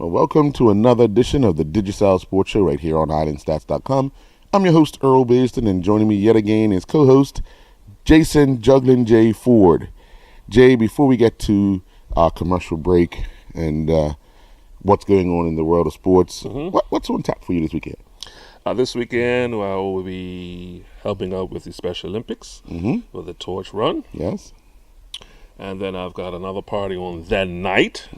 Well, welcome to another edition of the Digicel Sports Show right here on Islandstats.com. I'm your host, Earl Baston, and joining me yet again is co-host Jason Juggling J. Ford. Jay, before we get to our commercial break and what's going on in the world of sports, what's on tap for you this weekend? This weekend, I will be helping out with the Special Olympics with the torch run. Yes. And then I've got another party on that night.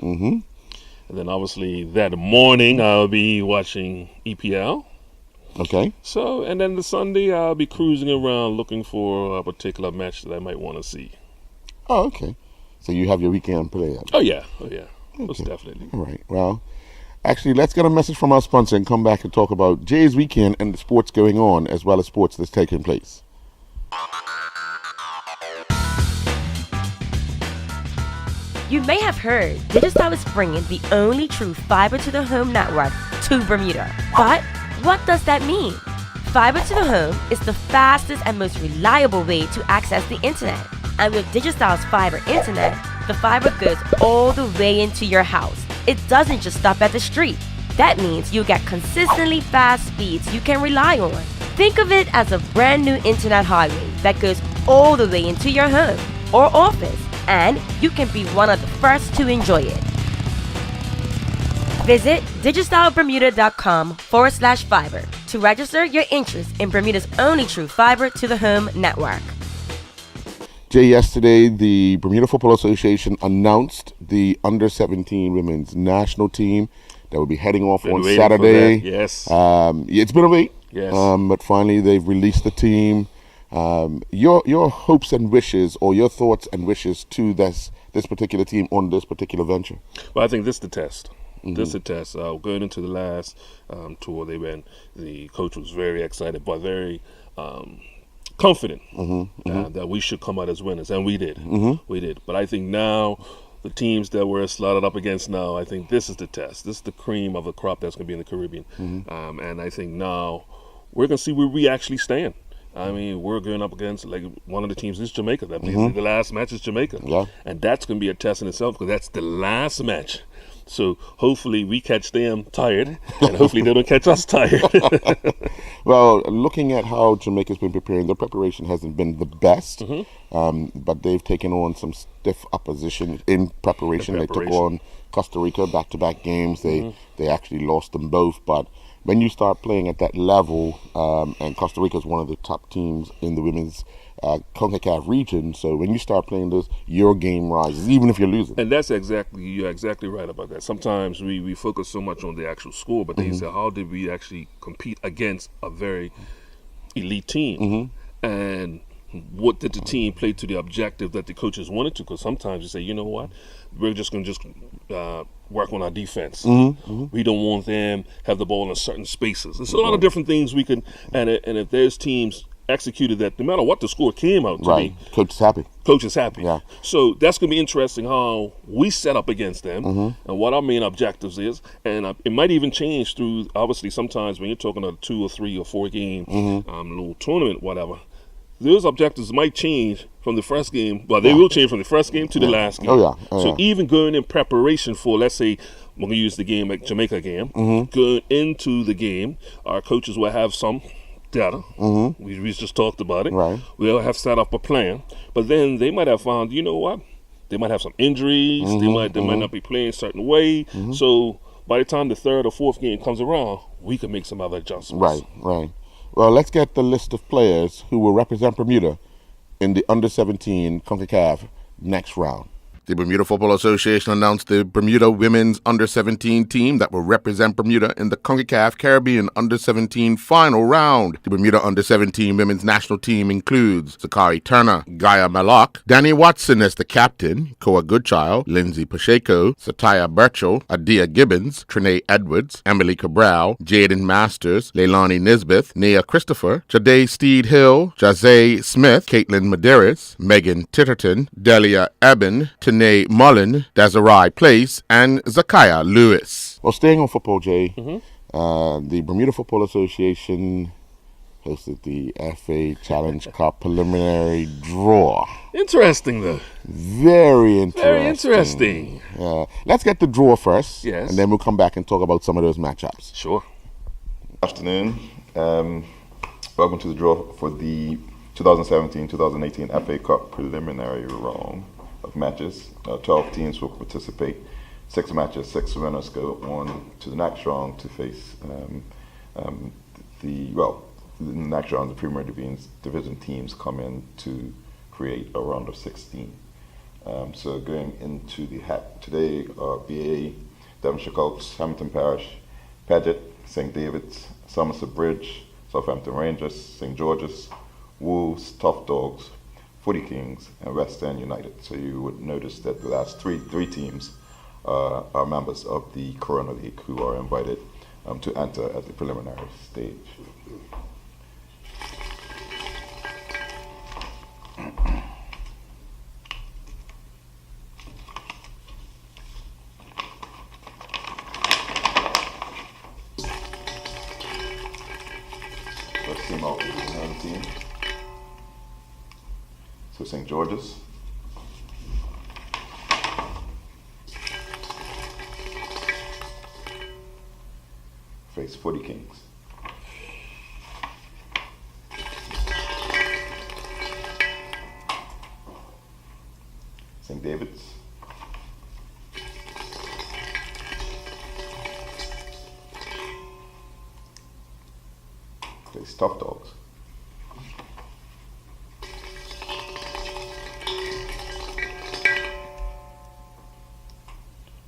And then obviously that morning I'll be watching EPL. Okay. So, and then the Sunday I'll be cruising around looking for a particular match that I might want to see. Oh, okay. So you have your weekend planned. Oh yeah. Most Okay. definitely. All right. Well, actually, let's get a message from our sponsor and come back and talk about Jay's weekend and the sports going on, as well as sports that's taking place. You may have heard Digicel is bringing the only true fiber-to-the-home network to Bermuda. But what does that mean? Fiber to the home is the fastest and most reliable way to access the internet. And with Digicel's fiber internet, the fiber goes all the way into your house. It doesn't just stop at the street. That means you'll get consistently fast speeds you can rely on. Think of it as a brand new internet highway that goes all the way into your home or office, and you can be one of the first to enjoy it. Visit digicelbermuda.com/fiber to register your interest in Bermuda's only true fiber-to-the-home network. Jay, yesterday the Bermuda Football Association announced the under-17 women's national team that will be heading off on Saturday. Yes. It's been a wait. Yes. But finally they've released the team. Your hopes and wishes, or your thoughts and wishes to this particular team on this particular venture? Well, I think this is the test. This is the test. Going into the last tour they went, the coach was very excited, but very confident that we should come out as winners, and we did. We did. But I think now, the teams that we're slotted up against now, I think this is the test. This is the cream of the crop that's going to be in the Caribbean. And I think now we're going to see where we actually stand. I mean, we're going up against, like, one of the teams is Jamaica. That means the last match is Jamaica. Yeah. And that's going to be a test in itself, because that's the last match. So hopefully we catch them tired, and hopefully they don't catch us tired. Well, looking at how Jamaica's been preparing, their preparation hasn't been the best, but they've taken on some stiff opposition in preparation. They took on Costa Rica back-to-back games. They actually lost them both, but when you start playing at that level, and Costa Rica is one of the top teams in the women's CONCACAF region, so when you start playing this, your game rises, even if you're losing. And you're exactly right about that. Sometimes we focus so much on the actual score, but then you say, how did we actually compete against a very elite team? And what did the team play to the objective that the coaches wanted to? Because sometimes you say, you know what, we're just going to work on our defense. We don't want them have the ball in certain spaces. There's a lot of different things we can, and if there's teams executed that, no matter what the score came out to be, Coach is happy. Coach is happy. Yeah. So that's going to be interesting how we set up against them and what our main objectives is. And it might even change through, obviously, sometimes when you're talking a 2 or 3 or 4 game little tournament, whatever, those objectives might change from the first game. Well, they will change from the first game to the last game. So even going in preparation for, let's say, we're going to use the game, like Jamaica game, going into the game, our coaches will have some data. We just talked about it. Right. We'll have set up a plan, but then they might have found, you know what? They might have some injuries. They might not be playing a certain way. So by the time the third or fourth game comes around, we can make some other adjustments. Right. Well, let's get the list of players who will represent Bermuda in the under-17 CONCACAF next round. The Bermuda Football Association announced the Bermuda women's under-17 team that will represent Bermuda in the CONCACAF Caribbean under-17 final round. The Bermuda under-17 women's national team includes Zakari Turner, Gaia Malak, Danny Watson as the captain, Koa Goodchild, Lindsay Pacheco, Satya Burchell, Adia Gibbons, Trinae Edwards, Emily Cabral, Jaden Masters, Leilani Nisbeth, Nia Christopher, Jade Steed Hill, Jazay Smith, Caitlin Medeiros, Megan Titterton, Delia Eben, Tanae Mullen, Desiree Place, and Zakaya Lewis. Well, staying on football, Jay, the Bermuda Football Association hosted the FA Challenge Cup preliminary draw. Interesting, though. Very interesting. Very interesting. Let's get the draw first. Yes. And then we'll come back and talk about some of those matchups. Sure. Afternoon. Welcome to the draw for the 2017-2018 FA Cup preliminary round of matches. 12 teams will participate. 6 matches, 6 winners go on to the next round to face the next round, the Premier Division teams come in to create a round of 16. So going into the hat today are BAA, Devonshire Colts, Hamilton Parish, Paget, St. David's, Somerset Bridge, Southampton Rangers, St. George's, Wolves, Tough Dogs, Footy Kings, and West End United. So you would notice that the last three teams are members of the Corona League who are invited to enter at the preliminary stage. First team out is the home team. So St. George's. Face Footy Kings. St. David's. Face Tough Dogs.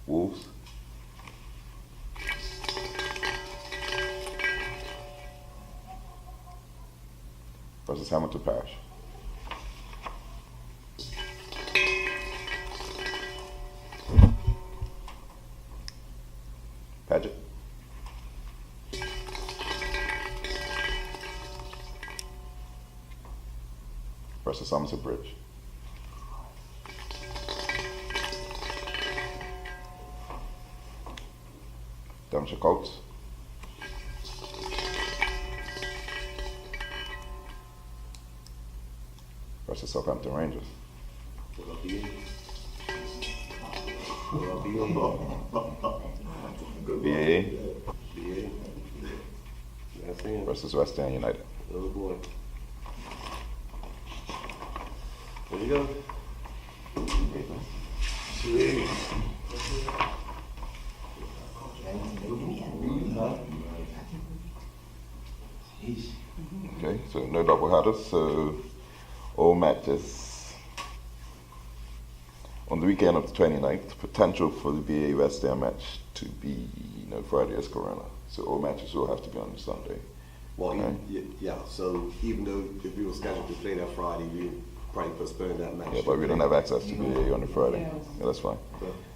Wolves. Versus Hamilton Parish. Paget. Versus Somerset Bridge. Devonshire Colts. Versus Southampton Rangers. BAA versus West End United. Oh boy. There you go. Sweet. Okay, so no double headers, so all matches on the weekend of the 29th. Potential for the BA West End match to be Friday as Corona. So all matches will have to be on the Sunday. Well, Okay. yeah, so even though if we were scheduled to play that Friday, we would probably postpone that match. Yeah, but we don't have access to BA on the Friday. Yeah, that's fine.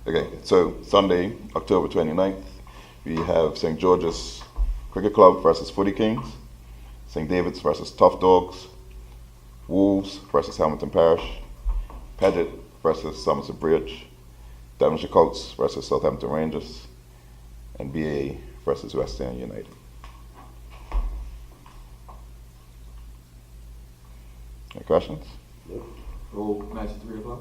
Okay, so Sunday, October 29th, we have St. George's Cricket Club versus Footy Kings, St. David's versus Tough Dogs, Wolves versus Hamilton Parish, Paget versus Somerset Bridge, Devonshire Colts versus Southampton Rangers, and BA versus West End United. Any questions? Roll match at 3 o'clock?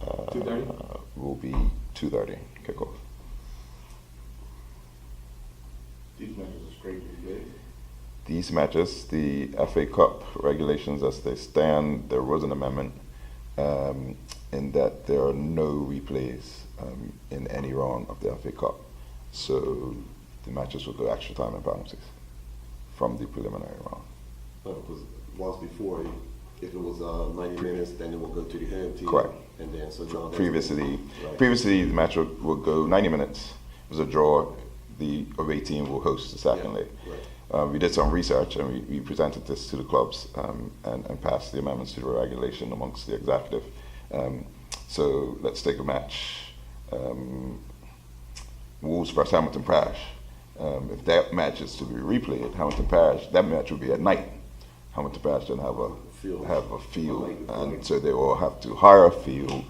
2:30? Will be 2:30 kickoff. These matches are straight to the These matches, the FA Cup regulations as they stand, there was an amendment in that there are no replays in any round of the FA Cup. So the matches will go extra time and penalties from the preliminary round. Because once before, if it was 90 minutes, then it will go to the home team. Correct. And then so now Previously, right. the match would go 90 minutes. It was a draw. The away team will host the second leg. Right. We did some research and we presented this to the clubs and passed the amendments to the regulation amongst the executive. So let's take a match. Wolves versus Hamilton Parish. If that match is to be replayed, Hamilton Parish, that match will be at night. Hamilton Parish doesn't have a field, and so they all have to hire a field,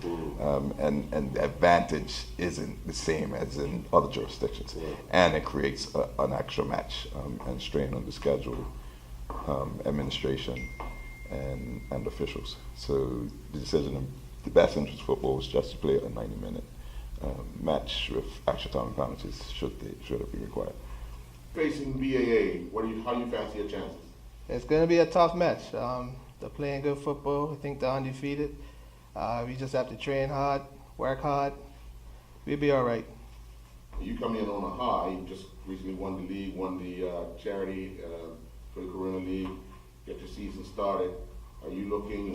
and the advantage isn't the same as in other jurisdictions, and it creates an extra match and strain on the schedule administration, and officials. So the decision in the best interest of football was just to play a 90-minute match with extra time and penalties should it be required. Facing BAA, how do you fancy your chances? It's going to be a tough match. They're playing good football. I think they're undefeated. We just have to train hard, work hard. We'll be all right. You come in on a high. You just recently won the league, won the charity for the Corona League. Get your season started. Are you looking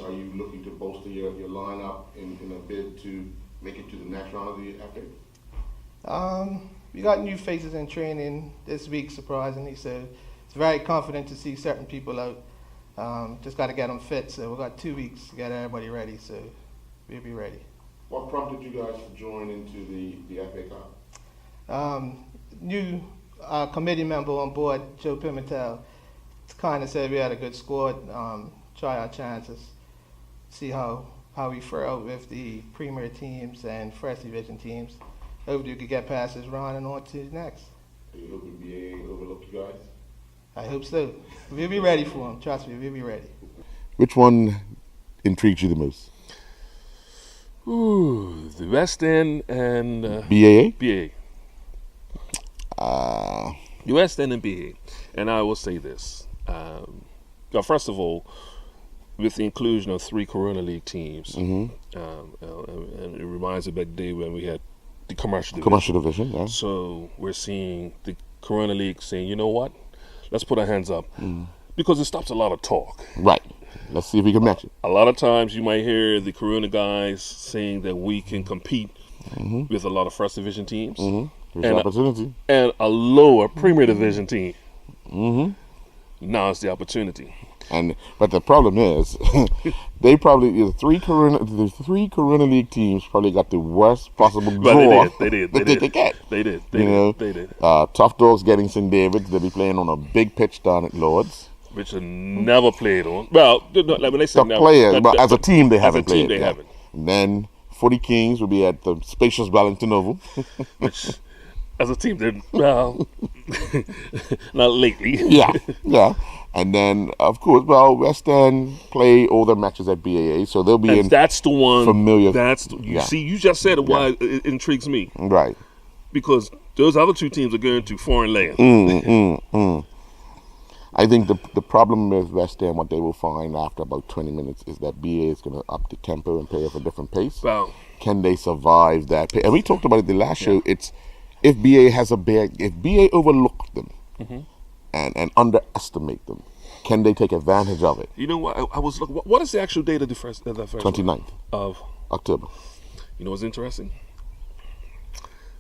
to bolster your lineup in a bid to make it to the next round of the FA? We got new faces in training this week, surprisingly. So it's very confident to see certain people out. Just got to get them fit. So we've got 2 weeks to get everybody ready. So we'll be ready. What prompted you guys to join into the FA Cup? New committee member on board, Joe Pimentel, kind of said we had a good squad. Try our chances, see how we fare out with the Premier teams and First Division teams. Hopefully we could get past this round and on to the next. Are you hoping BAA overlook you guys? I hope so. We'll be ready for them. Trust me, we'll be ready. Which one intrigues you the most? Ooh, the West End and BAA? BAA. The West End and BAA. And I will say this. Well, first of all, with the inclusion of 3 Corona League teams, and it reminds me back the day when we had the commercial division. Yeah. So we're seeing the Corona League saying, you know what, let's put our hands up, because it stops a lot of talk. Right. Let's see if we can match it. A lot of times you might hear the Corona guys saying that we can compete with a lot of First Division teams There's opportunity. and a lower Premier Division team. Now it's the opportunity. But the problem is, they probably the three Corona League teams probably got the worst possible draw. They did. They could get. They did. Tough Dogs getting St. David's. They'll be playing on a big pitch down at Lord's. Which are never played on. Well, like when they say The players, but as a team they haven't played. They haven't. And then Footy Kings will be at the spacious Wellington Oval. Which, as a team, they're not lately. yeah. And then, of course, West End play all their matches at BAA, so they'll be and that's the one familiar. See, you just said why it intrigues me. Right. Because those other 2 teams are going to foreign land. I think the problem with West End, what they will find after about 20 minutes, is that BA is going to up the tempo and play at a different pace. Well, can they survive that pace? And we talked about it the last show. It's if BA overlook them and underestimate them, can they take advantage of it? you know what? I was looking. What is the actual date of the first 29th of October. You know what's interesting?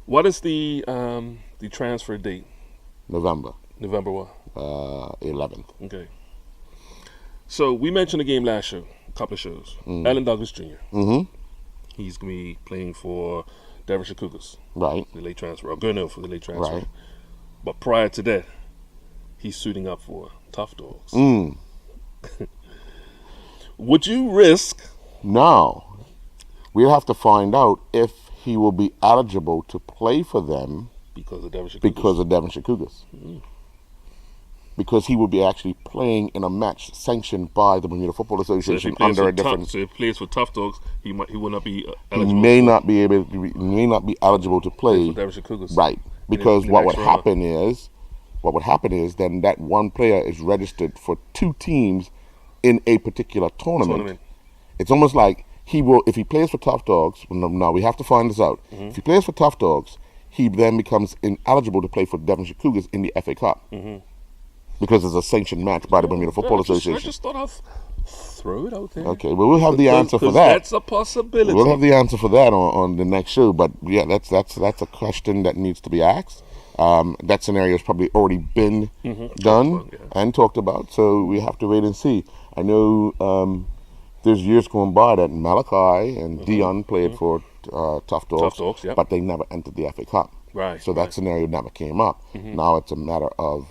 What is the transfer date? November What? 11th. Okay. So we mentioned the game last show, a couple of shows. Alan Douglas Jr. He's going to be playing for Devonshire Cougars. Right. The late transfer. Or going for the late transfer. Right. But prior to that, he's suiting up for Tough Dogs. Would you risk? No. We'll have to find out if he will be eligible to play for them Because of Devonshire Cougars. Because he will be actually playing in a match sanctioned by the Bermuda Football Association under a different. So if he plays for Tough Dogs, he will not be He eligible. may not be eligible to play. For Devonshire Cougars. Right. Because in what the would next happen is then that one player is registered for 2 teams in a particular tournament. It's almost like if he plays for Tough Dogs. Now we have to find this out. If he plays for Tough Dogs, he then becomes ineligible to play for Devonshire Cougars in the FA Cup. Because it's a sanctioned match by the Bermuda Football Association. I just thought I'd throw it out there. Okay, well, we'll have the answer for that. That's a possibility. We'll have the answer for that on the next show. But yeah, that's a question that needs to be asked. That scenario has probably already been done and talked about. So we have to wait and see. I know there's years going by that Malachi and Dion played for Tough Dogs, but they never entered the FA Cup. Right. So that scenario never came up. Now it's a matter of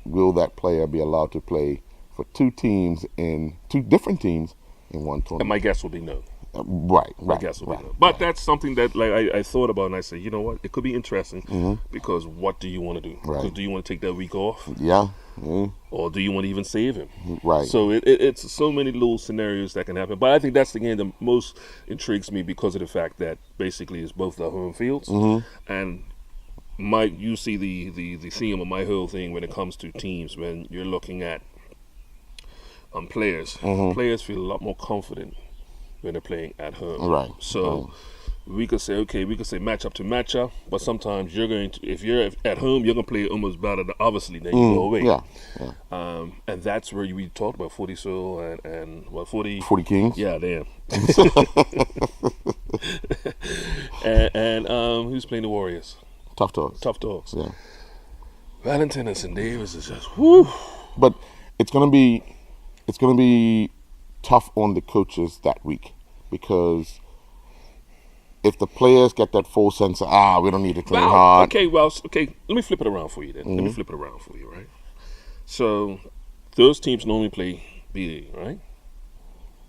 will that player be allowed to play for 2 different teams in one tournament? And my guess will be no. Right. I guess will be good. But that's something that like I thought about, and I said, you know what, it could be interesting because what do you want to do? Right. Because do you want to take that week off? Yeah. Or do you want to even save him? Right. So it's so many little scenarios that can happen. But I think that's the game that most intrigues me because of the fact that basically it's both the home fields. And you see the theme of my whole thing when it comes to teams, when you're looking at players. Players feel a lot more confident when they're playing at home. Right. So we could say, matchup to matchup, but sometimes if you're at home, you're going to play almost better obviously than you go away. Yeah. And that's where we talked about 40 Soul and 40 Kings. Yeah, damn. and who's playing the Warriors? Tough Dogs. Yeah. Valentinus and Davis is just whoo. But it's gonna be tough on the coaches that week because if the players get that full sense of we don't need to train hard. Okay, let me flip it around for you then. Let me flip it around for you, right? So those teams normally play BA, right?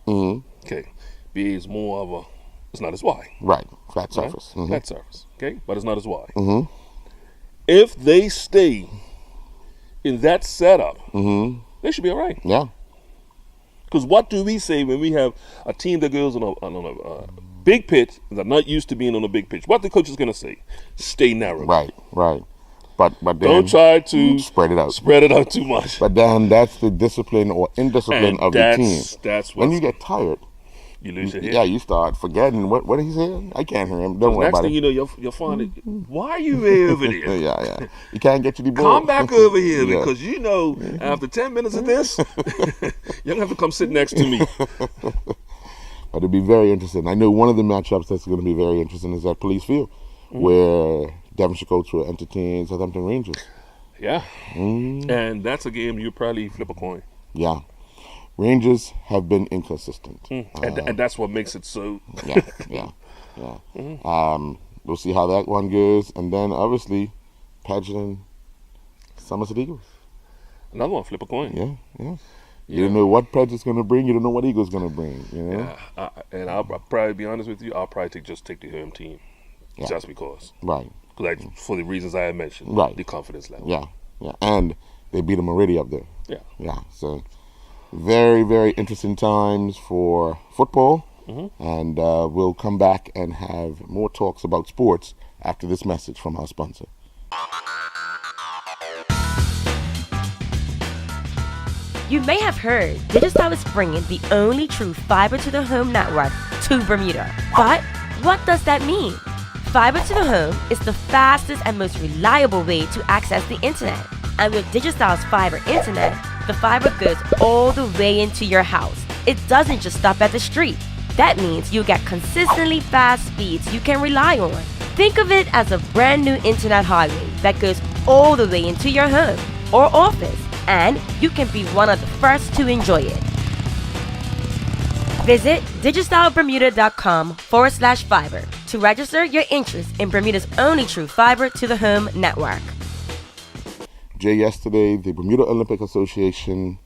Okay. BA is more of it's not as wide. Right. Flat surface. Right? Flat surface. Okay, but it's not as wide. If they stay in that setup, they should be all right. Yeah. Because what do we say when we have a team that goes on a big pitch that are not used to being on a big pitch? What the coach is going to say? Stay narrow. Right. But then don't try to spread it out too much. But then that's the discipline or indiscipline of the team. That's when you get tired. You lose your head. Yeah, you start forgetting what he's saying. I can't hear him. Don't worry about it. Next thing you know, you'll find it. Why are you way over there? Yeah. You can't get you the ball. Come back over here because after 10 minutes of this, you're going to have to come sit next to me. But it'll be very interesting. I know one of the matchups that's going to be very interesting is at Police Field, where Devonshire Colts will entertain Southampton Rangers. Yeah. And that's a game you probably flip a coin. Yeah. Rangers have been inconsistent. And that's what makes it so... Yeah. We'll see how that one goes. And then, obviously, Pageant Somerset Eagles. Another one, flip a coin. Yeah. You don't know what Pageant's going to bring. You don't know what Eagles going to bring. You know? Yeah. And I'll probably be honest with you. I'll probably take the home team. Yeah. Just because. Right. For the reasons I had mentioned. Right. The confidence level. Yeah. And they beat them already up there. Yeah. So... very, very interesting times for football, and we'll come back and have more talks about sports after this message from our sponsor. You may have heard Digicel is bringing the only true fiber-to-the-home network to Bermuda. But what does that mean? Fiber to the home is the fastest and most reliable way to access the internet. And with Digicel's fiber internet, the fiber goes all the way into your house. It doesn't just stop at the street. That means you get consistently fast speeds you can rely on. Think of it as a brand new internet highway that goes all the way into your home or office, and you can be one of the first to enjoy it. Visit digicelbermuda.com/fiber to register your interest in Bermuda's only true fiber to the home network. Jay, yesterday, the Bermuda Olympic Association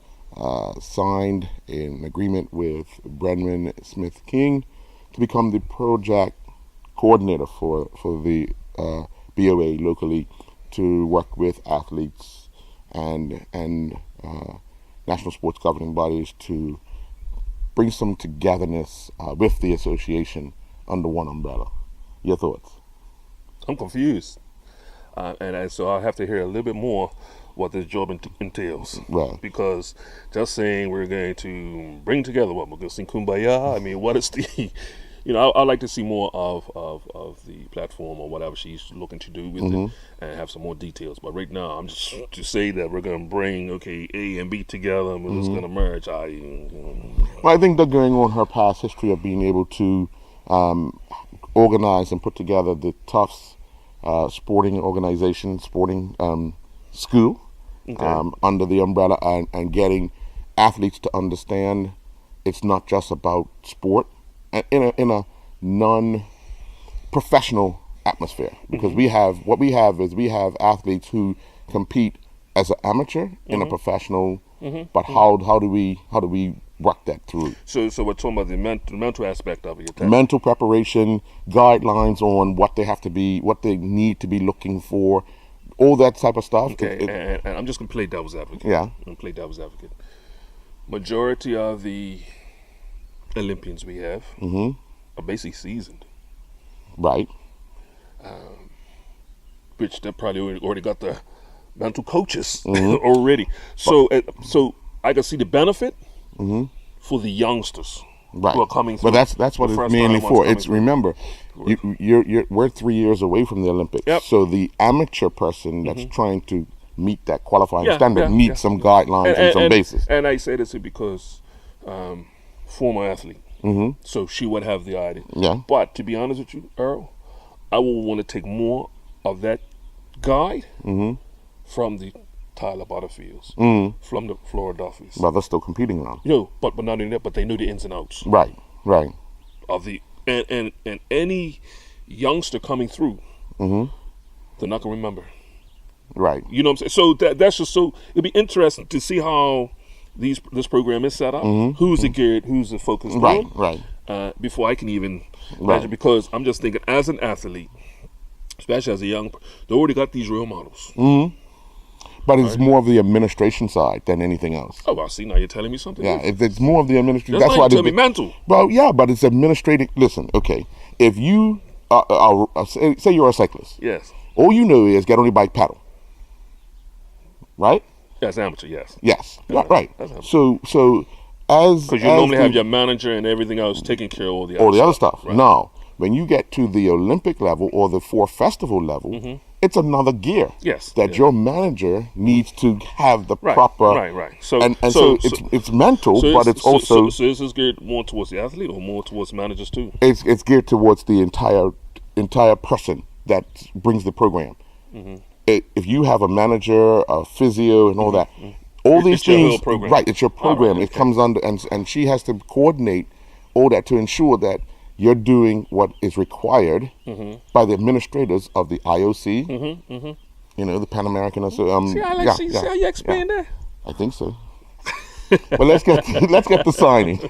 signed an agreement with Brenman Smith King to become the project coordinator for the BOA locally to work with athletes and national sports governing bodies to bring some togetherness with the association under one umbrella. Your thoughts? I'm confused. And so I'll have to hear a little bit more what this job entails. Right. Because just saying we're going to bring together, we're going to sing Kumbaya? I mean, what is the... I'd like to see more of the platform or whatever she's looking to do with it and have some more details. But right now, I'm just to say that we're going to bring, A and B together and we're just going to merge. Well, I think they're going on her past history of being able to organize and put together the Tufts sporting organization, sporting school under the umbrella and getting athletes to understand it's not just about sport in a non-professional atmosphere, because we have athletes who compete as an amateur in a professional, but how do we work that through. So we're talking about the mental aspect of it. You're Mental preparation, guidelines on what they have to be, what they need to be looking for, all that type of stuff. Okay, and I'm just going to play devil's advocate. Yeah. I'm going to play devil's advocate. Majority of the Olympians we have are basically seasoned. Right. Which they probably already got the mental coaches already. So I can see the benefit for the youngsters Right. who are coming through. But that's what The it's first mainly time for. ones It's coming remember, we're 3 years away from the Olympics. Yep. So the amateur person that's trying to meet that qualifying standard needs some guidelines and some basis. And I say this because former athlete, so she would have the idea. Yeah. But to be honest with you, Earl, I will want to take more of that guide from the Tyler Butterfields, from the Florida Duffys. But they're still competing now. But not only that, but they knew the ins and outs Right. of the and any youngster coming through, they're not gonna remember. Right. You know what I'm saying? So that's just so it'd be interesting to see how this program is set up. Who's it geared? Who's the focus on? Right. Before I can even imagine, because I'm just thinking as an athlete, especially as a young, they already got these role models. But it's more of the administration side than anything else. Oh, well, see, now you're telling me something. Yeah, different. it's more of the administration. That's why you tell me they- mental. Well, yeah, but it's administrating. Listen, okay, if you say you're a cyclist, Yes. all you know is get on your bike, pedal. Right? That's amateur, yes. Yes. That's Right. That's amateur. So as Because you normally have your manager and everything else taking care of all the other stuff. Right. No, when you get to the Olympic level or the 4 festival level, it's another gear. Yes, That yeah. your manager needs to have the Right, proper. right. So it's mental, but it's also so is this geared more towards the athlete or more towards managers too? it's geared towards the entire person that brings the program. If you have a manager, a physio, and all that, all these It's your things, whole program. right? It's your program. All right, It comes under, and she has to coordinate all that to ensure that you're doing what is required by the administrators of the IOC. You know, the Pan American. See how you explain that? I think so. But let's get the signing.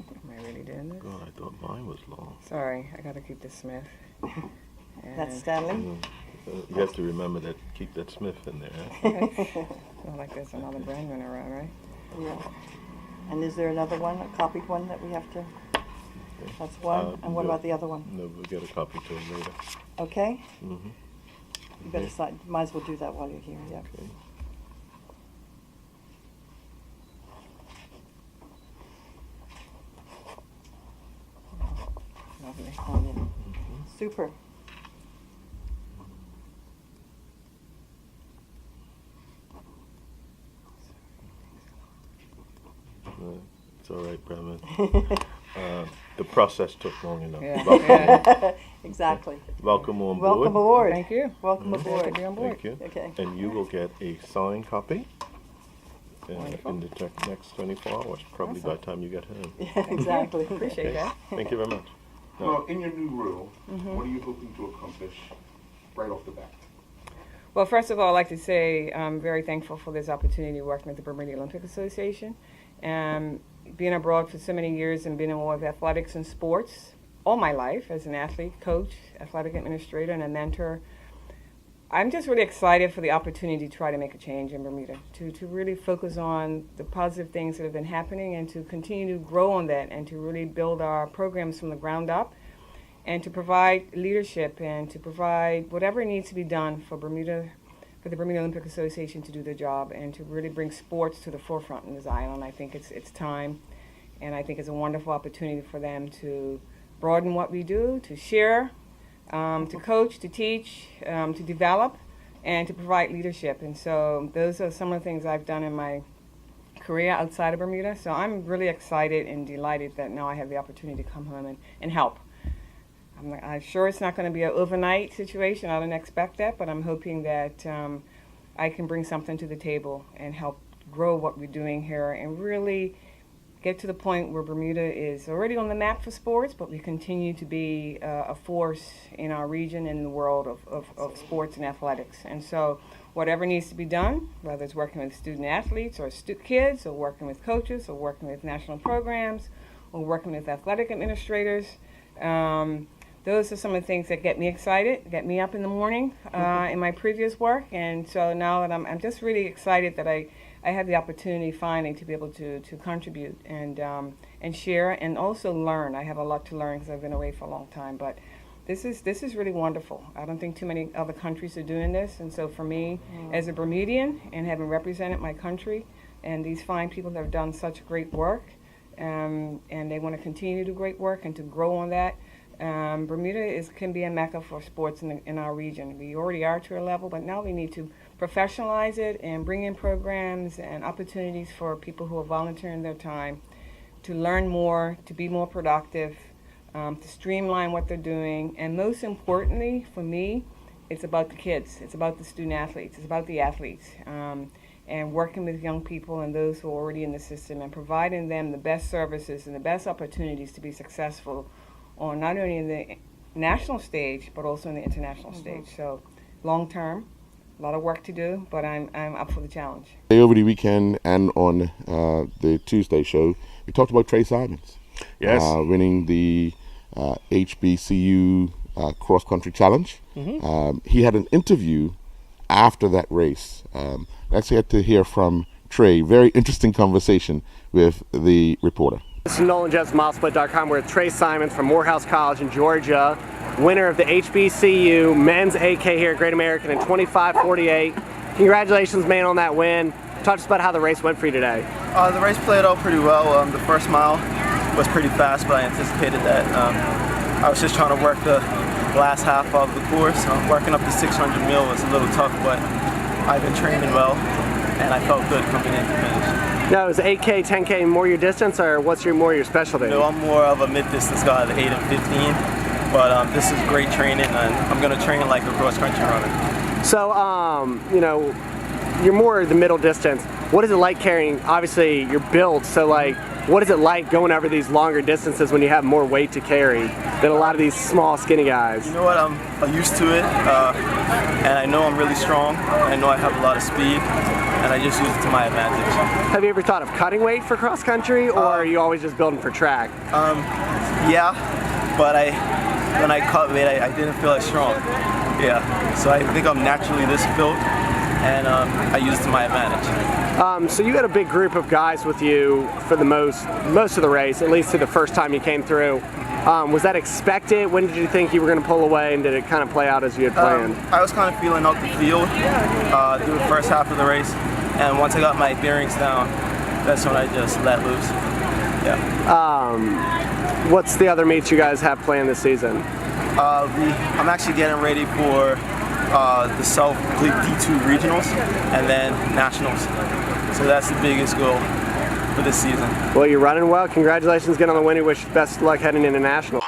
Am I really doing this? God, I thought mine was long. Sorry, I gotta keep the Smith. That's Stanley? You have to remember that. Keep that Smith in there. Not like there's another brand running around, right? Yeah. And is there another one, a copied one that we have to? That's one. And what no. about the other one? No, we'll get a copy to him later. Okay? You better sign, might as well do that while you're here, yeah. Okay. Lovely. Oh, yeah. Super. It's all right, Bremen. The process took long enough. Yeah. Exactly. Welcome on board. Welcome aboard. Thank you. Welcome Glad to aboard. be on board. Thank you. Okay. And you will get a signed copy Wonderful. in the next 24 hours, probably by the time you get home. Yeah, exactly. Appreciate that. Thank you very much. Well, in your new role, what are you hoping to accomplish right off the bat? Well, first of all, I'd like to say I'm very thankful for this opportunity working with the Bermuda Olympic Association. Being abroad for so many years and being involved with athletics and sports all my life as an athlete, coach, athletic administrator, and a mentor, I'm just really excited for the opportunity to try to make a change in Bermuda, to really focus on the positive things that have been happening and to continue to grow on that and to really build our programs from the ground up and to provide leadership and to provide whatever needs to be done for Bermuda, for the Bermuda Olympic Association to do their job and to really bring sports to the forefront in this island. I think it's time, and I think it's a wonderful opportunity for them to broaden what we do, to share, to coach, to teach, to develop, and to provide leadership. And so those are some of the things I've done in my career outside of Bermuda. So I'm really excited and delighted that now I have the opportunity to come home and help. I'm sure it's not going to be an overnight situation. I don't expect that, but I'm hoping that I can bring something to the table and help grow what we're doing here and really get to the point where Bermuda is already on the map for sports, but we continue to be a force in our region and in the world of sports and athletics. And so whatever needs to be done, whether it's working with student athletes or kids, or working with coaches, or working with national programs, or working with athletic administrators, those are some of the things that get me excited, get me up in the morning in my previous work. And so now that I'm just really excited that I have the opportunity finally to be able to contribute and share and also learn. I have a lot to learn because I've been away for a long time, but this is really wonderful. I don't think too many other countries are doing this, and so for me, as a Bermudian and having represented my country and these fine people that have done such great work, and they want to continue to do great work and to grow on that, Bermuda can be a mecca for sports in our region. We already are to a level, but now we need to professionalize it and bring in programs and opportunities for people who are volunteering their time to learn more, to be more productive, to streamline what they're doing. And most importantly, for me, it's about the kids. It's about the student athletes. It's about the athletes. And working with young people and those who are already in the system and providing them the best services and the best opportunities to be successful on not only in the national stage, but also in the international stage. So long term, a lot of work to do, but I'm up for the challenge. Over the weekend and on the Tuesday show, we talked about Trey Simons. Yes. Winning the HBCU cross country challenge. He had an interview after that race. Let's get to hear from Trey. Very interesting conversation with the reporter. This is Nolan Jets, MileSplit.com. We're with Trey Simons from Morehouse College in Georgia, winner of the HBCU men's AK here at Great American in 25:48. Congratulations, man, on that win. Talk to us about how the race went for you today. The race played out pretty well. The first mile was pretty fast, but I anticipated that. I was just trying to work the last half of the course. Working up the 600 mil was a little tough, but I've been training well, and I felt good coming in to finish. Now, is 8K, 10K more your distance, or what's more your specialty? No, I'm more of a mid-distance guy, the 8 and 15, but this is great training, and I'm going to train like a cross-country runner. So, you know, you're more the middle distance. What is it like carrying, obviously you're built, so like, what is it like going over these longer distances when you have more weight to carry than a lot of these small, skinny guys? You know what, I'm used to it, and I know I'm really strong. I know I have a lot of speed, and I just use it to my advantage. Have you ever thought of cutting weight for cross country, or are you always just building for track? Yeah, but when I cut weight, I didn't feel as strong. Yeah, so I think I'm naturally this built, and I use it to my advantage. So you had a big group of guys with you for the most of the race, at least to the first time you came through. Was that expected? When did you think you were going to pull away, and did it kind of play out as you had planned? I was kind of feeling out the field through the first half of the race, and once I got my bearings down, that's when I just let loose. Yeah. What's the other meets you guys have planned this season? I'm actually getting ready for the South D2 regionals and then nationals. So that's the biggest goal for this season. Well, you're running well. Congratulations again on the win. We wish you best of luck heading into nationals.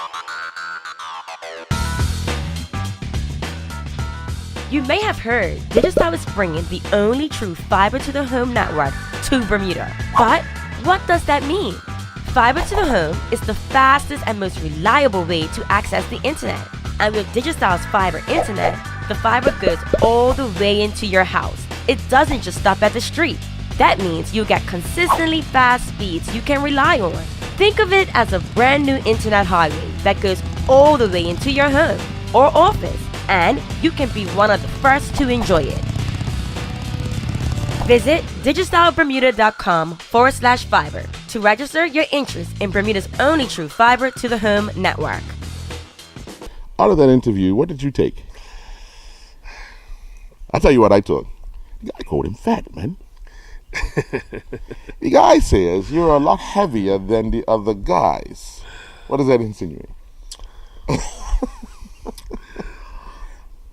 You may have heard Digicel is bringing the only true fiber to the home network to Bermuda. But what does that mean? Fiber to the home is the fastest and most reliable way to access the internet. And with Digicel's fiber internet, the fiber goes all the way into your house. It doesn't just stop at the street. That means you get consistently fast speeds you can rely on. Think of it as a brand new internet highway that goes all the way into your home or office, and you can be one of the first to enjoy it. Visit digicelbermuda.com/fiber to register your interest in Bermuda's only true fiber to the home network. Out of that interview, what did you take? I'll tell you what I took. The guy called him fat, man. The guy says you're a lot heavier than the other guys. What does that insinuate?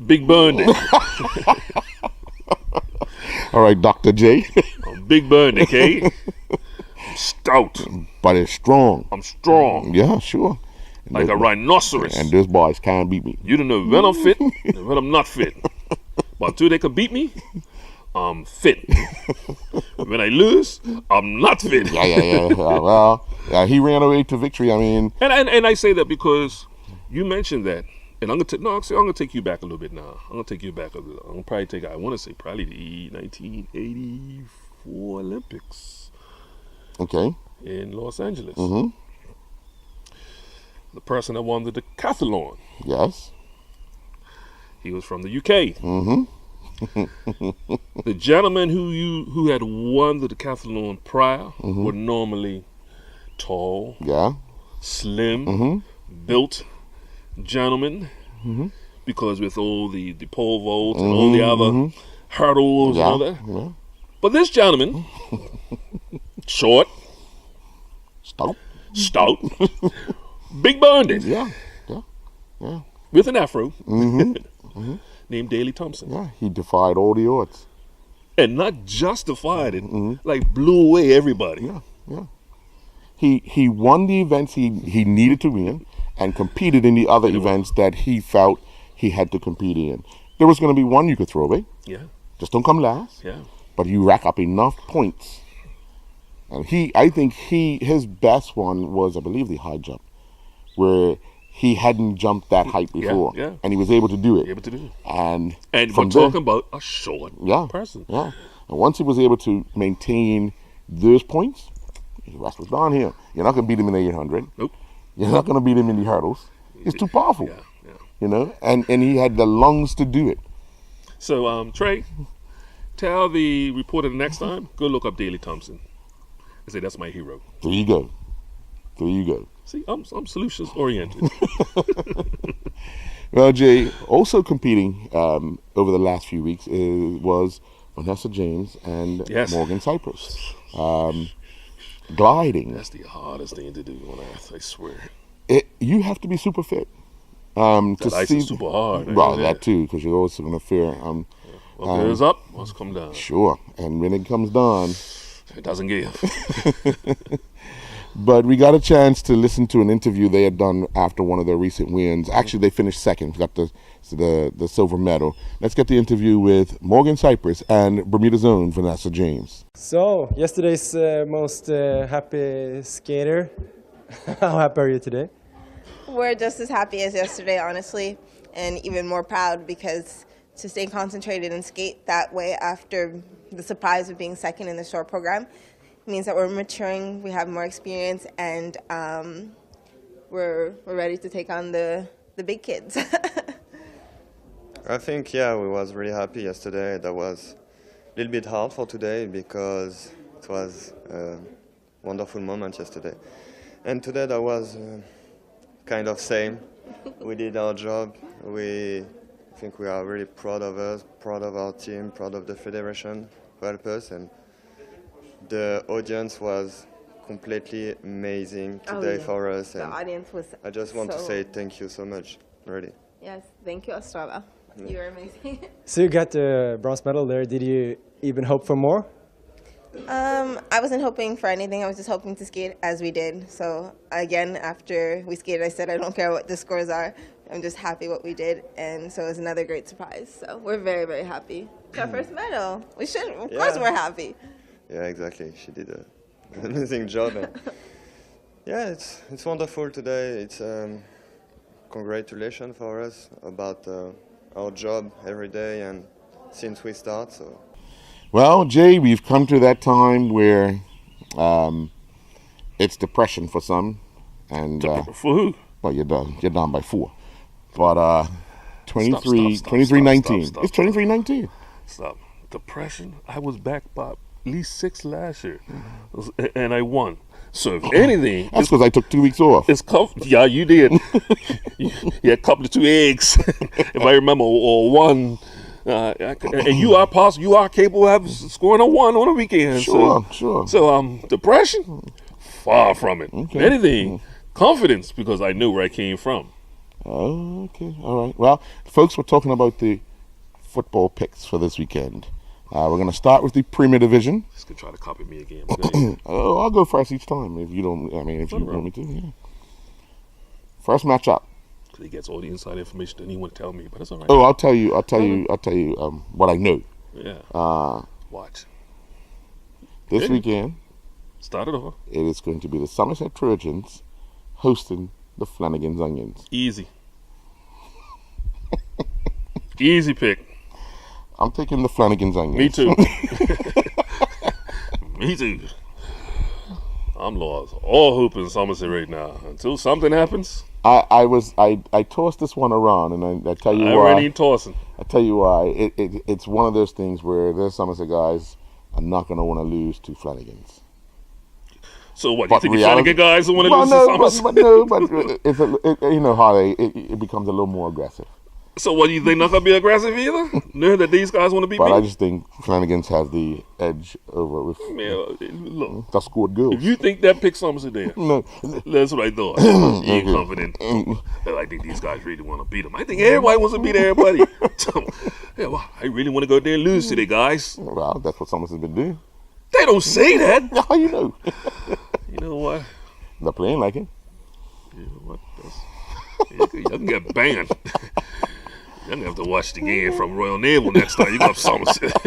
Big Bundy. All right, Dr. J. I'm Big Bundy, okay? I'm stout. But it's strong. I'm strong. Yeah, sure. And Like a rhinoceros. And those boys can't beat me. You don't know when I'm fit and when I'm not fit. But until they can beat me, I'm fit. When I lose, I'm not fit. Yeah. Well, he ran away to victory. I mean, and I say that because you mentioned that, and I'm gonna take you back a little bit now. I'm gonna take you back a little. I'm gonna probably take. I want to say probably the 1984 Olympics. Okay. In Los Angeles. Mm-hmm. The person that won the decathlon. Yes. He was from the UK. Mm-hmm. The gentleman who had won the decathlon prior were normally tall, slim, built gentlemen, because with all the pole vaults and all the other hurdles and all that. Yeah. But this gentleman, short, stout, big boned, yeah, with an afro, named Daley Thompson. Yeah, he defied all the odds. And not just defied it, like blew away everybody. Yeah. He won the events he needed to win and competed in the other events that he felt he had to compete in. There was going to be one you could throw away. Yeah. Just don't come last. Yeah. But you rack up enough points. And I think his best one was, I believe, the high jump, where he hadn't jumped that height before, and he was able to do it. And we're talking about a short person. Yeah. And once he was able to maintain those points, the rest was down here. You're not going to beat him in the 800. Nope. You're not going to beat him in the hurdles. He's too powerful. You know, and he had the lungs to do it. So, Trey, tell the reporter the next time, go look up Daley Thompson. I say that's my hero. There you go. See, I'm solutions oriented. Well, Jay, also competing over the last few weeks was Vanessa James and Morgan Cypress. Gliding. That's the hardest thing to do on earth, I swear. You have to be super fit. That ice is super hard. Well, that too, because you're also going to fear. What goes up must come down. Sure, and when it comes down, it doesn't give. But we got a chance to listen to an interview they had done after one of their recent wins. Actually, they finished second, got the silver medal. Let's get the interview with Morgan Cypress and Bermuda's own Vanessa James. So, yesterday's most happy skater. How happy are you today? We're just as happy as yesterday, honestly, and even more proud because to stay concentrated and skate that way after the surprise of being second in the short program means that we're maturing, we have more experience, and we're ready to take on the big kids. I think, we was really happy yesterday. That was a little bit hard for today because it was a wonderful moment yesterday. And today that was kind of same. We did our job. I think we are really proud of us, proud of our team, proud of the federation who helped us, and the audience was completely amazing today for us. The audience was I just want to say thank you so much, really. Yes, thank you, Australia. You were amazing. So you got the bronze medal there. Did you even hope for more? I wasn't hoping for anything. I was just hoping to skate as we did. So again, after we skated, I said, I don't care what the scores are. I'm just happy what we did. And so it was another great surprise. So we're very, very happy. It's our first medal. We should, of course we're happy. Yeah, exactly. She did an amazing job. And it's wonderful today. It's congratulations for us about our job every day and since we start. So. Well, Jay, we've come to that time where it's depression for some, and for who? Well, you're down by 4, but 23-19. It's 23-19. Stop. Depression. I was back by at least 6 last year, and I won. So if anything, that's because I took 2 weeks off. It's yeah, you did. You had a couple of 2 eggs, if I remember, or one. And you are possible. You are capable of scoring a 1 on a weekend. Sure. So depression, far from it. Okay. If anything, confidence, because I knew where I came from. Oh, okay, all right. Well, folks, we're talking about the football picks for this weekend. We're going to start with the Premier Division. Just gonna try to copy me again. Oh, I'll go first each time if you don't. I mean, if you want me to. Yeah. First matchup. He gets all the inside information that he wouldn't tell me, but it's all right. Oh, I'll tell you what I know. Yeah. Watch. This weekend, start it off. It is going to be the Somerset Trojans hosting the Flanagan's Onions. Easy. Easy pick. I'm taking the Flanagan's Onions. Me too. Me too. I'm lost. All hope in Somerset right now. Until something happens. I tossed this one around, and I tell you why. I already tossing. I tell you why. It's one of those things where there's Somerset guys are not going to want to lose to Flanagan's. So what? You think the Flanagan guys want to lose to Somerset? But it's you know how it becomes a little more aggressive. So what? You think not going to be aggressive either? Know that these guys want to be But beat? I just think Flanagan's have the edge over with. Look, that scored goals. If you think that pick Somerset there, no, that's what I thought. You ain't confident. I think these guys really want to beat them. I think everybody wants to beat everybody. So, yeah, well, I really want to go there and lose today, guys. Well, that's what Somerset's been doing. They don't say that. How you know? You know what? They're playing like it. You know what? You can get banned. You're going to have to watch the game from Royal Naval next time you go up Somerset.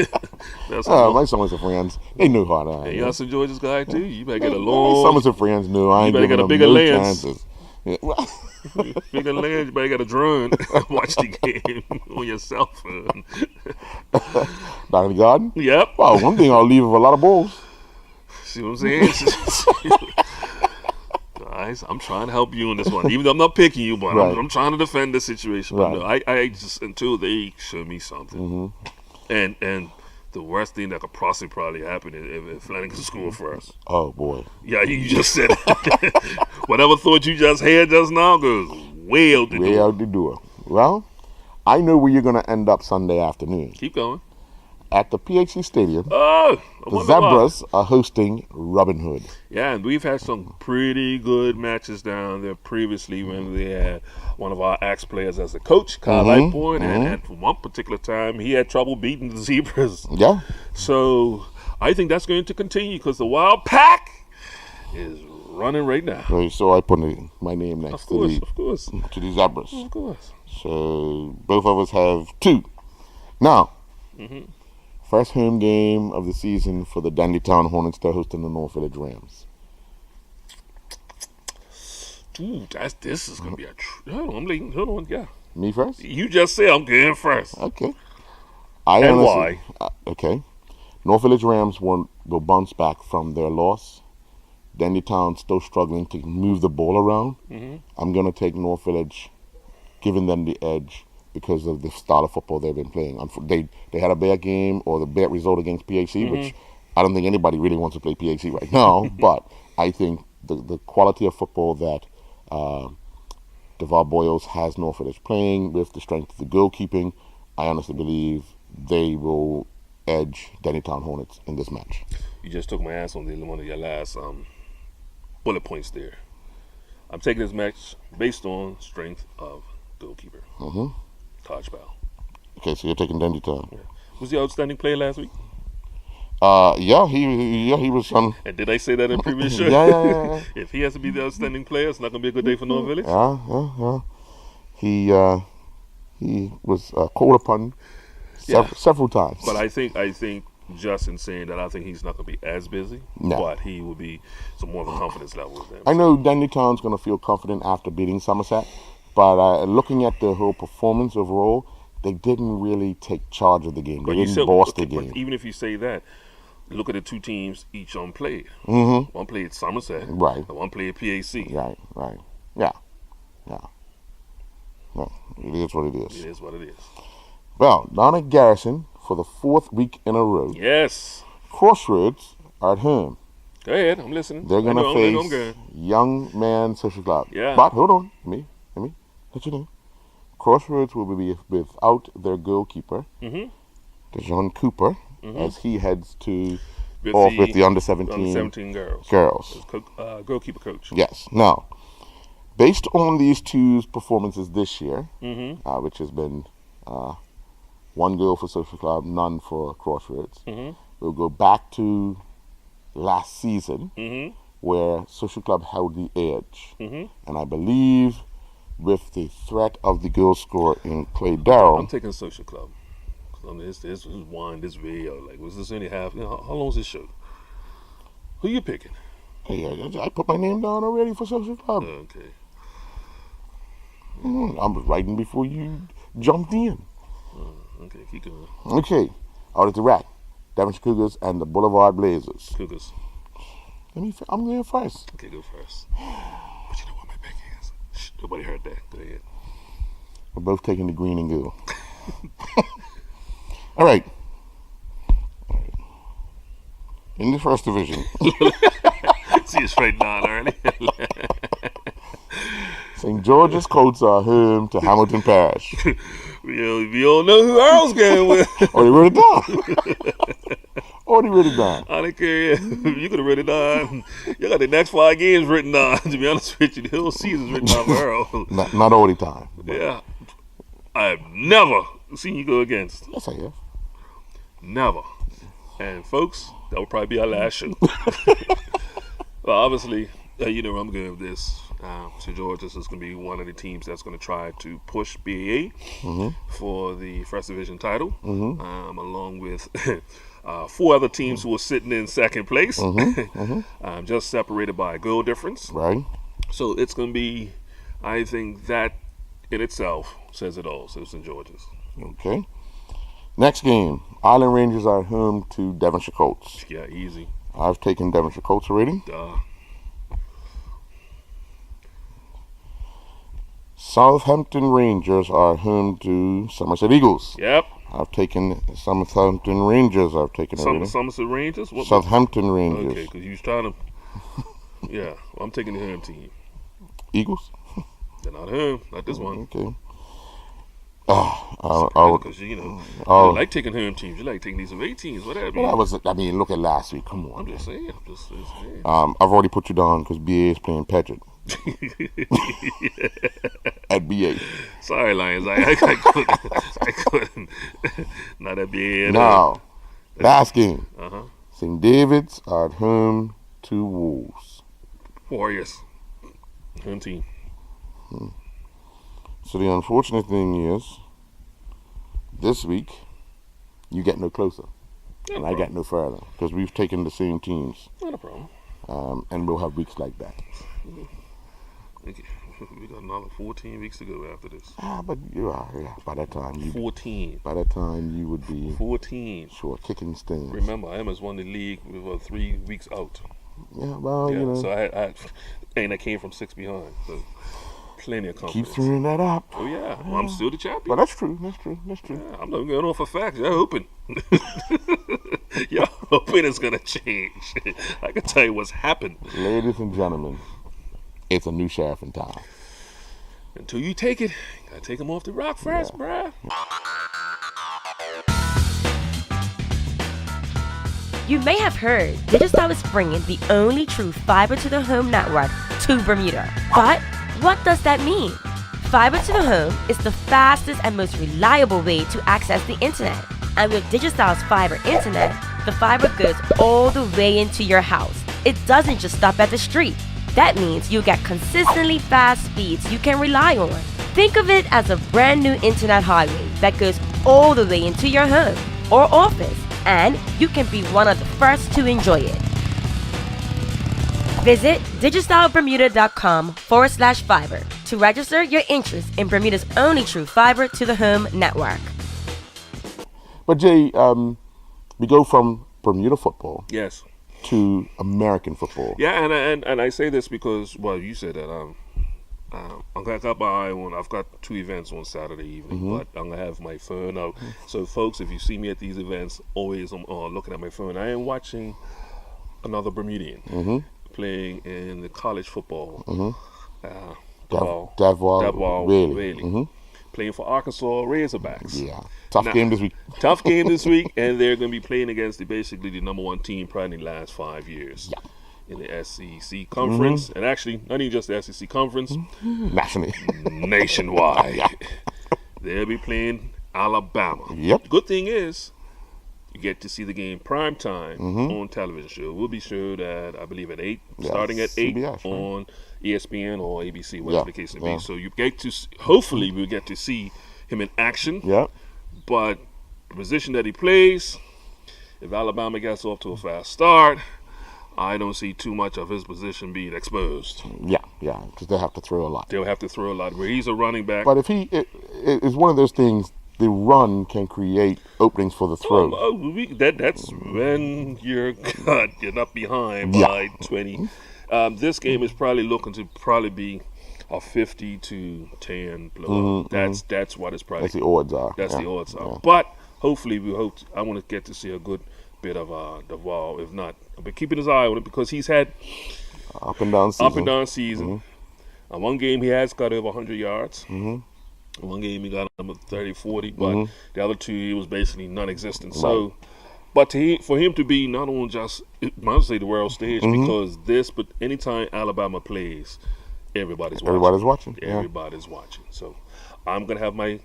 My Somerset friends, they know how to. Hey, y'all some Georgia's guy too? You better get a long. Somerset friends know I ain't giving them no chances. Yeah. Bigger lens, you better get a drone. Watch the game on your cell phone. Down in the garden? Yep. Well, one thing I'll leave with a lot of balls. See what I'm saying? Guys, I'm trying to help you on this one. Even though I'm not picking you, but Right. I'm trying to defend the situation. Right. But no, I just, until they show me something. And the worst thing that could possibly probably happen is if Flanagan score first. Oh, boy. Yeah, you just said it. Whatever thought you just had just now goes way out the door. Way out the door. Well, I know where you're going to end up Sunday afternoon. Keep going. At the PHC Stadium, Oh, I the wonder why. Zebras are hosting Robin Hood. Yeah, and we've had some pretty good matches down there previously when they had one of our ex-players as a coach, Kyle Lightboard, and for one particular time, he had trouble beating the Zebras. Yeah. So I think that's going to continue because the Wild Pack is running right now. Right, so I put my name next Of course, to the Zebras. Of course. So both of us have 2. Now, first home game of the season for the Dandytown Hornets. They're hosting the North Village Rams. Ooh, this is gonna be a. Hold on, yeah. Me first? You just said I'm going first. Okay. And why? Okay. North Village Rams will bounce back from their loss. Dandytown still struggling to move the ball around. I'm gonna take North Village, giving them the edge because of the style of football they've been playing. They had a bad game or the bad result against PHC, which I don't think anybody really wants to play PHC right now. But I think the quality of football that Devar Boyles has North Village playing with the strength of the goalkeeping, I honestly believe they will edge Dandytown Hornets in this match. You just took my ass on one of your last bullet points there. I'm taking this match based on strength of goalkeeper. Taj Bell. Okay, so you're taking Dandytown. Yeah. Was the outstanding player last week? Yeah, he was some. And did I say that in previous show? Yeah. If he has to be the outstanding player, it's not going to be a good day for North Village. Yeah. He was called upon several times. But I think just in saying that, I think he's not going to be as busy. No. But he will be some more of a confidence level with them. I know Dandytown's going to feel confident after beating Somerset, but looking at the whole performance overall, they didn't really take charge of the game. They didn't boss the game. But even if you say that, look at the 2 teams each on played. Mm-hmm. One played Somerset, right? And one played PAC. Right. Yeah. No, it is what it is. It is what it is. Well, down at Garrison for the 4th week in a row. Yes. Crossroads are at home. Go ahead, I'm listening. They're going to face Young Man Social Club. Yeah. But hold on, let me let you know. Crossroads will be without their goalkeeper, Dejon Cooper, as he heads with the under 17 girls. Goalkeeper coach. Yes. Now, based on these 2 performances this year, which has been 1 goal for Social Club, none for Crossroads, we'll go back to last season where Social Club held the edge. And I believe with the threat of the goal scorer in Clay Darrell. I'm taking Social Club. This wine, this video. Like, was this any half? How long is this show? Who you picking? Hey, I put my name down already for Social Club. Okay. I was writing before you jumped in. Okay, keep going. Okay, out at the rack, Devonshire Cougars and the Boulevard Blazers. Cougars. I'm going first. Okay, go first. But you know what my pick is? Shh, nobody heard that. Go ahead. We're both taking the green and gold. All right. In the first division. See you straight down early. St. George's Colts are home to Hamilton Parish. we all know who Earl's going with. Oh, they wrote it down. They wrote it down. I don't care. You could have written it down. You got the next 5 games written down. To be honest with you, the whole season's written down for Earl. Not all the time. Yeah. I've never seen you go against. Yes, I have. Never. And folks, that will probably be our last show. Well, obviously, you know where I'm going with this. St. George's is going to be one of the teams that's going to try to push BAA for the first division title, along with 4 other teams who are sitting in second place, just separated by a goal difference. Right. So it's going to be, I think that in itself says it all. So St. George's. Okay. Next game, Island Rangers are home to Devonshire Colts. Yeah, easy. I've taken Devonshire Colts already. Duh. Southampton Rangers are home to Somerset Eagles. Yep. I've taken Southampton Rangers. I've taken already. Somerset Rangers? What? Southampton Rangers. Okay, because you was trying to... Yeah, well, I'm taking the home team. Eagles? They're not home. Not this one. Okay. Because you like taking home teams. You like taking these away teams. Whatever. Well, look at last week. Come on. I'm just saying. Just saying. I've already put you down because BA is playing Patrick. At BA. Sorry, Lions. I couldn't. Not at BA. Now, last game. Uh-huh. St. David's are at home to Wolves. Warriors. Home team. So the unfortunate thing is, this week, you get no closer. And I get no further. Because we've taken the same teams. Not a problem. And we'll have weeks like that. We got another 14 weeks to go after this. But you are, by that time. 14. By that time, you would be 14. Sure, kicking stands. Remember, I almost won the league with 3 weeks out. Yeah, well, you know. So I came from 6 behind. So plenty of confidence. Keep throwing that up. Oh, yeah. Well, I'm still the champion. But that's true. Yeah, I'm not going off for facts. Y'all hoping. Y'all hoping it's going to change. I can tell you what's happened. Ladies and gentlemen, it's a new sheriff in town. Until you take it, you got to take him off the rock first, bruh. You may have heard Digicel is bringing the only true fiber to the home network to Bermuda. But what does that mean? Fiber to the home is the fastest and most reliable way to access the internet. And with Digicel's fiber internet, the fiber goes all the way into your house. It doesn't just stop at the street. That means you get consistently fast speeds you can rely on. Think of it as a brand new internet highway that goes all the way into your home or office, and you can be one of the first to enjoy it. Visit digicelbermuda.com/fiber to register your interest in Bermuda's only true fiber to the home network. But Jay, we go from Bermuda football. Yes. To American football. Yeah, and I say this because, well, you said that I've got my eye on. I've got 2 events on Saturday evening, but I'm gonna have my phone out. So, folks, if you see me at these events, always I'm looking at my phone. I am watching another Bermudian playing in the college football. Davwal Whaley. Playing for Arkansas Razorbacks. Yeah. Tough game this week. Tough game this week, and they're going to be playing against basically the number 1 team probably in the last 5 years in the SEC conference. And actually, not even just the SEC conference. Nationwide. They'll be playing Alabama. Yep. Good thing is, you get to see the game prime time on television show. We'll be showed at, I believe, at 8, starting at 8 CBS, on ESPN or ABC, whatever the case may be. So you get to, hopefully, we'll get to see him in action. Yeah. But the position that he plays, if Alabama gets off to a fast start, I don't see too much of his position being exposed. Yeah, because they have to throw a lot. They'll have to throw a lot. Where he's a running back. But if it's one of those things, the run can create openings for the throw. That's when you're not behind by 20. This game is probably looking to be a 50-10 blowout. That's what it's probably. That's the odds are. That's the odds are. But hopefully, I want to get to see a good bit of Duval. If not, I'll be keeping his eye on it because he's had up and down season. One game he has got over 100 yards. One game he got number 30-40, but the other two he was basically non-existent. Right. So, but for him to be not on just, I might say the world stage because but anytime Alabama plays, everybody's watching. Everybody's watching. So I'm gonna have my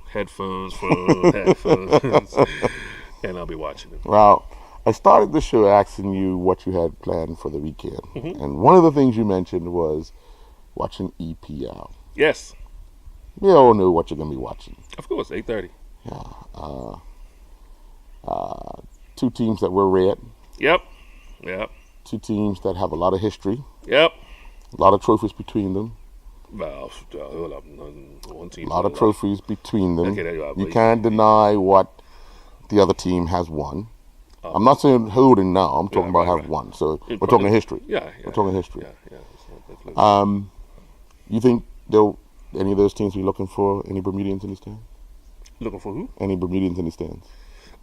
headphones, and I'll be watching it. Well, I started the show asking you what you had planned for the weekend, and one of the things you mentioned was watching EPL. Yes. We all know what you're going to be watching. Of course, 8:30. Yeah. Two teams that were red. Yep. Two teams that have a lot of history. Yep. A lot of trophies between them. Well, one team. A lot of trophies between them. You can't deny what the other team has won. I'm not saying holding now. I'm talking about have won. So we're talking history. We're talking history. You think any of those teams be looking for any Bermudians in the stands? Looking for who? Any Bermudians in the stands.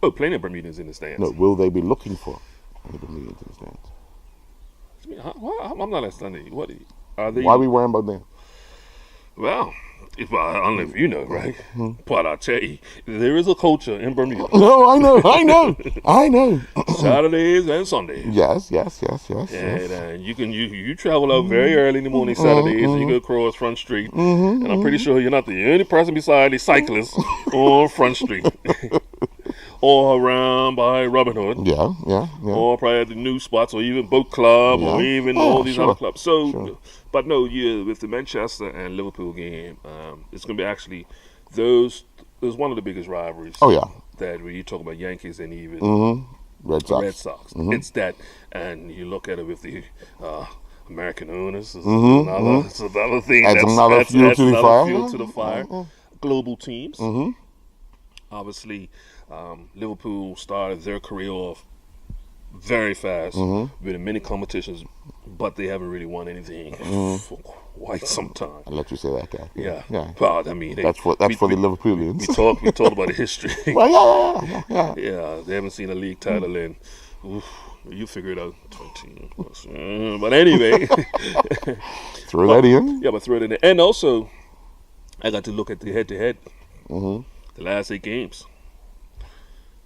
Oh, plenty of Bermudians in the stands. No, will they be looking for any Bermudians in the stands? I'm not understanding. What are they? Why are we worrying about them? Well, I don't know if you know, right? But I'll tell you, there is a culture in Bermuda. No, I know. Saturdays and Sundays. Yes. And you travel out very early in the morning Saturdays, and you go across Front Street, and I'm pretty sure you're not the only person beside the cyclists on Front Street. Or around by Robin Hood. Yeah. Or probably at the new spots, or even Boat Club, or even all these other clubs. So, but no, with the Manchester and Liverpool game, it's going to be actually those one of the biggest rivalries. Oh yeah. That when you talk about Yankees and even Red Sox. It's that, and you look at it with the American owners. It's another thing. That's another fuel to the fire. Global teams. Obviously, Liverpool started their career off very fast with many competitions, but they haven't really won anything for quite some time. I'll let you say that, guy. Yeah. Well, I mean, that's for the Liverpoolians. We talked about the history. Well, yeah. Yeah, they haven't seen a league title in. You figure it out. 20. But anyway, throw that in. Yeah, but throw it in there. And also, I got to look at the head-to-head. The last 8 games.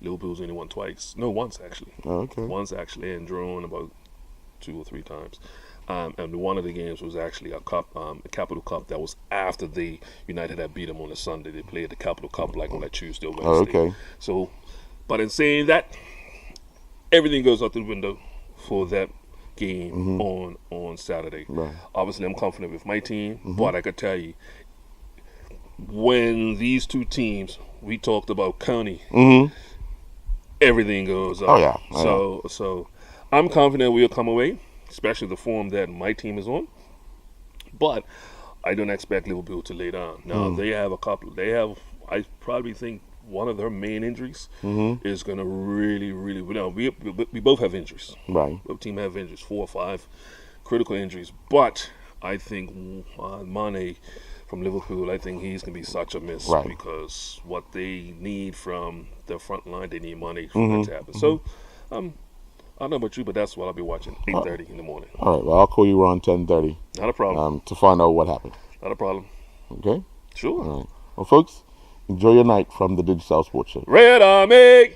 Liverpool's only won twice. No, once actually. Oh, okay. Once actually, and drawn about 2 or 3 times. And one of the games was actually a cup, a Capital Cup that was after the United had beat them on a Sunday. They played the Capital Cup like on that Tuesday or Wednesday. Oh, okay. So, but in saying that, everything goes out the window for that game on Saturday. Right. Obviously, I'm confident with my team, but I could tell you, when these two teams, we talked about County, everything goes up. Oh yeah. So I'm confident we'll come away, especially the form that my team is on. But I don't expect Liverpool to lay down. Now they have a couple. I probably think one of their main injuries is going to really. No, we both have injuries. Right. Both team have injuries, 4 or 5 critical injuries. But I think Mane from Liverpool, I think he's going to be such a miss because what they need from the front line, they need money for that to happen. So, I don't know about you, but that's what I'll be watching, 8:30 in the morning. All right, well, I'll call you around 10:30. Not a problem. To find out what happened. Not a problem. Okay? Sure. All right. Well, folks, enjoy your night from the Digicel Sports Show. Red Army!